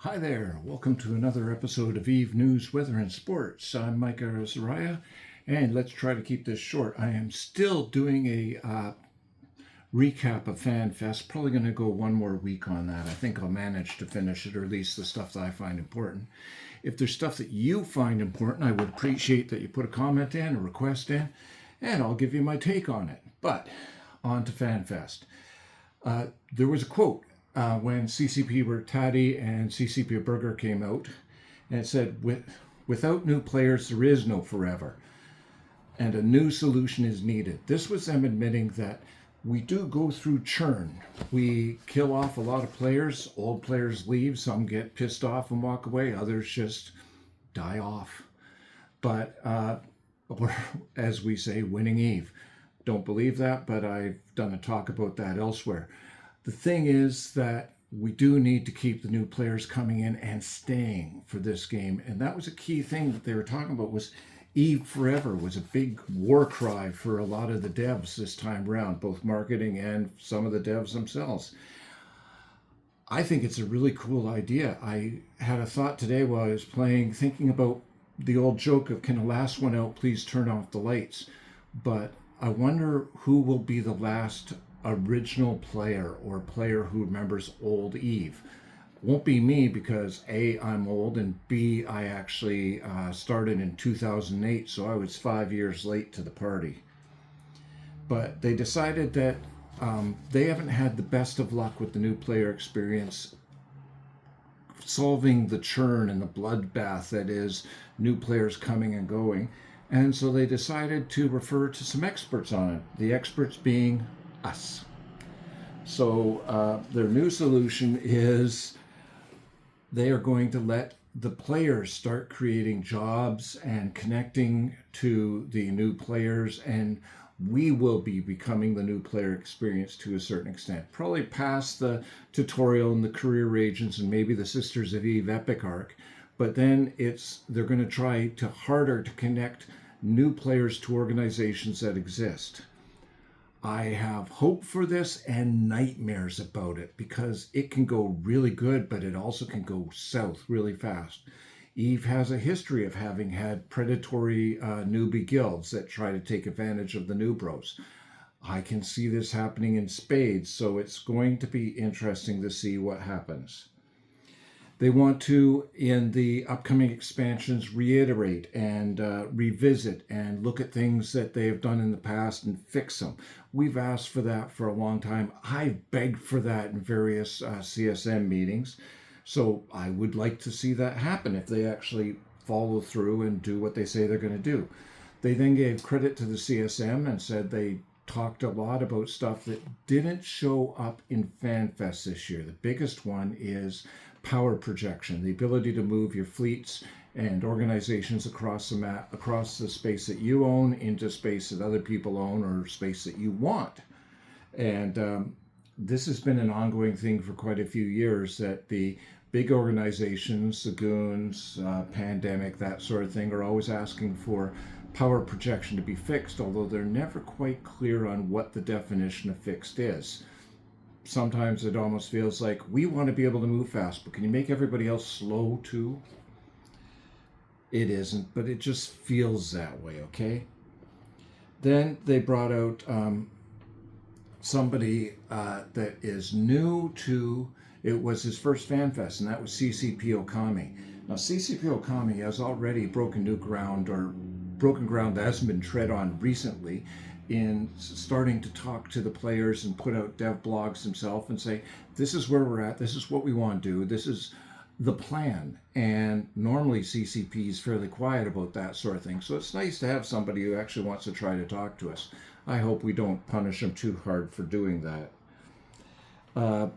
Hi there, welcome to another episode of Eve News, Weather, and Sports. I'm Micah Azariah, and let's try to keep this short. I am still doing a recap of FanFest, probably going to go one more week on that. I think I'll manage to finish it, or at least the stuff that I find important. If there's stuff that you find important, I would appreciate that you put a comment in, a request in, and I'll give you my take on it. But on to FanFest. There was a quote when CCP Bertati and CCP Burger came out, and it said, without new players, there is no forever, and a new solution is needed. This was them admitting that we do go through churn. We kill off a lot of players, old players leave, some get pissed off and walk away, others just die off. But or, as we say, winning Eve. Don't believe that, but I've done a talk about that elsewhere. The thing is that we do need to keep the new players coming in and staying for this game. And that was a key thing that they were talking about, was Eve Forever was a big war cry for a lot of the devs this time around, both marketing and some of the devs themselves. I think it's a really cool idea. I had a thought today while I was playing, thinking about the old joke of, can the last one out please turn off the lights? But I wonder who will be the last original player or player who remembers old Eve. Won't be me, because A, I'm old, and B, I actually started in 2008, so I was 5 years late to the party. But they decided that they haven't had the best of luck with the new player experience, solving the churn and the bloodbath that is new players coming and going. And so they decided to refer to some experts on it, the experts being us. So their new solution is they are going to let the players start creating jobs and connecting to the new players, and we will be becoming the new player experience to a certain extent, probably past the tutorial and the career agents and maybe the Sisters of Eve epic arc. But then they're going to try harder to connect new players to organizations that exist. I have hope for this and nightmares about it, because it can go really good, but it also can go south really fast. Eve has a history of having had predatory newbie guilds that try to take advantage of the new bros. I can see this happening in spades, so it's going to be interesting to see what happens. They want to, in the upcoming expansions, reiterate and revisit and look at things that they have done in the past and fix them. We've asked for that for a long time. I've begged for that in various CSM meetings. So I would like to see that happen if they actually follow through and do what they say they're going to do. They then gave credit to the CSM and said they talked a lot about stuff that didn't show up in FanFest this year. The biggest one is power projection, the ability to move your fleets and organizations across the map, across the space that you own into space that other people own or space that you want. And this has been an ongoing thing for quite a few years, that the big organizations, the goons, pandemic, that sort of thing, are always asking for power projection to be fixed, although they're never quite clear on what the definition of fixed is. Sometimes it almost feels like, we want to be able to move fast, but can you make everybody else slow too? It isn't, but it just feels that way, okay? Then they brought out somebody that is new to, it was his first FanFest, and that was CCP Okami. Now, CCP Okami has already broken new ground, or broken ground that hasn't been tread on recently, in starting to talk to the players and put out dev blogs himself and say, this is where we're at, this is what we want to do, this is the plan. And normally CCP is fairly quiet about that sort of thing. So it's nice to have somebody who actually wants to try to talk to us. I hope we don't punish him too hard for doing that.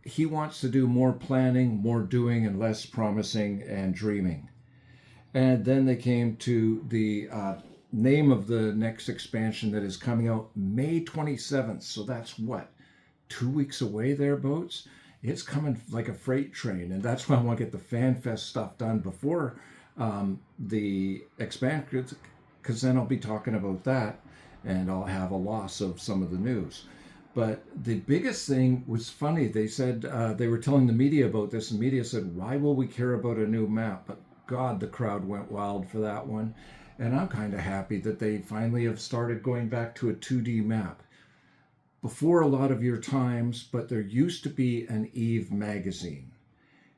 He wants to do more planning, more doing, and less promising and dreaming. And then they came to the name of the next expansion that is coming out May 27th. So that's what, 2 weeks away thereabouts? It's coming like a freight train. And that's why I want to get the FanFest stuff done before the expansion, because then I'll be talking about that and I'll have a loss of some of the news. But the biggest thing was funny. They said they were telling the media about this, and the media said, "Why will we care about a new map?" But God, the crowd went wild for that one. And I'm kind of happy that they finally have started going back to a 2D map. Before a lot of your times, but there used to be an Eve magazine.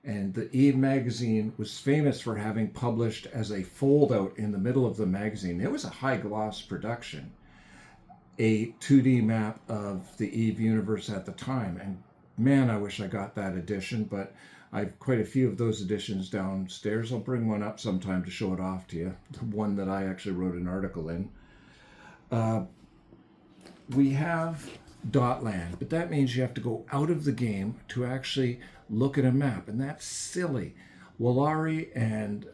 And the Eve magazine was famous for having published as a fold-out in the middle of the magazine. It was a high-gloss production, a 2D map of the Eve universe at the time. And man, I wish I got that edition, but I've quite a few of those editions downstairs. I'll bring one up sometime to show it off to you, the one that I actually wrote an article in. We have Dotland, but that means you have to go out of the game to actually look at a map, and that's silly. Walari and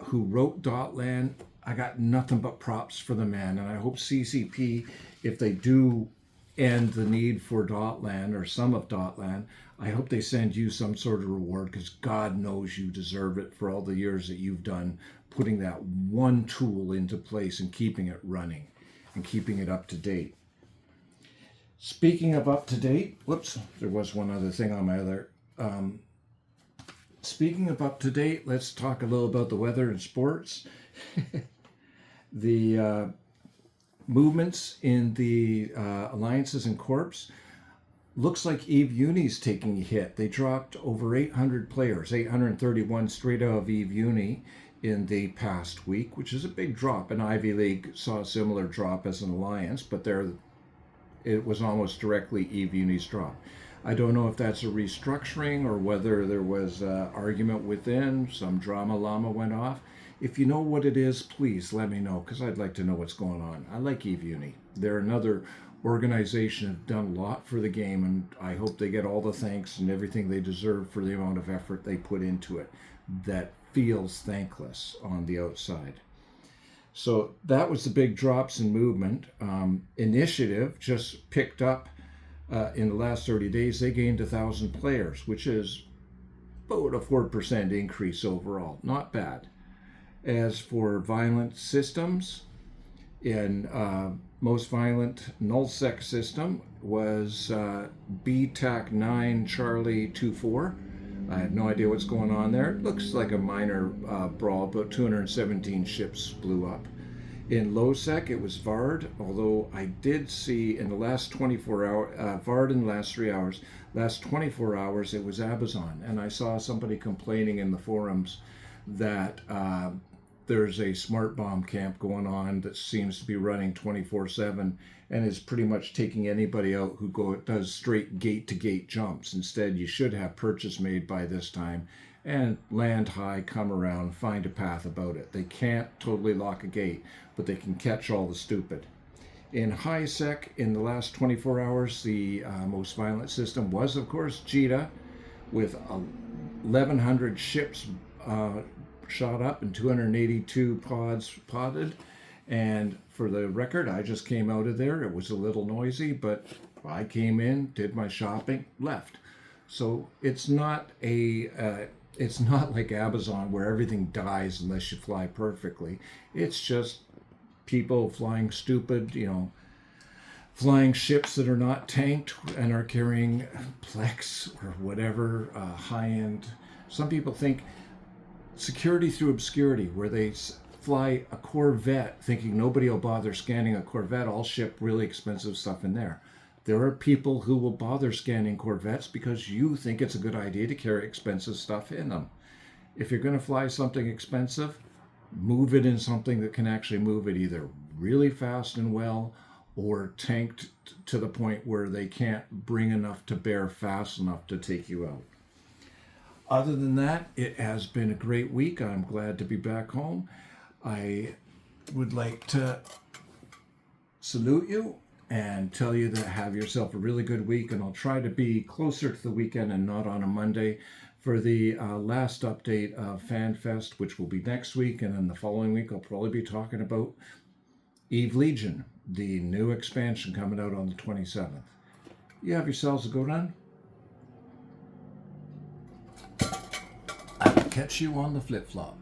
who wrote Dotland, I got nothing but props for the man, and I hope CCP, if they do end the need for Dotland or some of Dotland, I hope they send you some sort of reward, because God knows you deserve it for all the years that you've done putting that one tool into place and keeping it running and keeping it up to date. Speaking of up to date, whoops, there was one other thing on my other. Speaking of up to date, let's talk a little about the weather and sports. The movements in the alliances and corps. Looks like Eve Uni's taking a hit. They dropped over 800 players, 831 straight out of Eve Uni in the past week, which is a big drop. And Ivy League saw a similar drop as an alliance, but it was almost directly Eve Uni's drop. I don't know if that's a restructuring or whether there was an argument within, some drama llama went off. If you know what it is, please let me know, because I'd like to know what's going on. I like Eve Uni. They're another organization that have done a lot for the game, and I hope they get all the thanks and everything they deserve for the amount of effort they put into it that feels thankless on the outside. So that was the big drops in movement. Initiative just picked up in the last 30 days. They gained 1,000 players, which is about a 4% increase overall. Not bad. As for violent systems, in most violent nullsec system was BTAC 9 Charlie 24. I have no idea what's going on there. It looks like a minor brawl, about 217 ships blew up. In low-sec, it was VARD, although I did see in the last 24 hours, VARD in the last 3 hours, last 24 hours, it was Abazon. And I saw somebody complaining in the forums that there's a smart bomb camp going on that seems to be running 24/7 and is pretty much taking anybody out who does straight gate-to-gate jumps. Instead, you should have purchase made by this time and land high, come around, find a path about it. They can't totally lock a gate, but they can catch all the stupid. In high sec, in the last 24 hours, the most violent system was, of course, JITA, with 1,100 ships shot up and 282 pods potted. And for the record, I just came out of there. It was a little noisy, but I came in, did my shopping, left. So it's not it's not like Amazon where everything dies unless you fly perfectly. It's just people flying stupid, flying ships that are not tanked and are carrying Plex or whatever high-end. Some people think security through obscurity, where they fly a Corvette thinking nobody will bother scanning a Corvette. I'll ship really expensive stuff in there. There are people who will bother scanning Corvettes because you think it's a good idea to carry expensive stuff in them. If you're going to fly something expensive, move it in something that can actually move it either really fast and well or tanked to the point where they can't bring enough to bear fast enough to take you out. Other than that, it has been a great week. I'm glad to be back home. I would like to salute you and tell you to have yourself a really good week, and I'll try to be closer to the weekend and not on a Monday for the last update of FanFest, which will be next week, and then the following week I'll probably be talking about Eve Legion, the new expansion coming out on the 27th. You have yourselves a good one. I'll catch you on the flip-flop.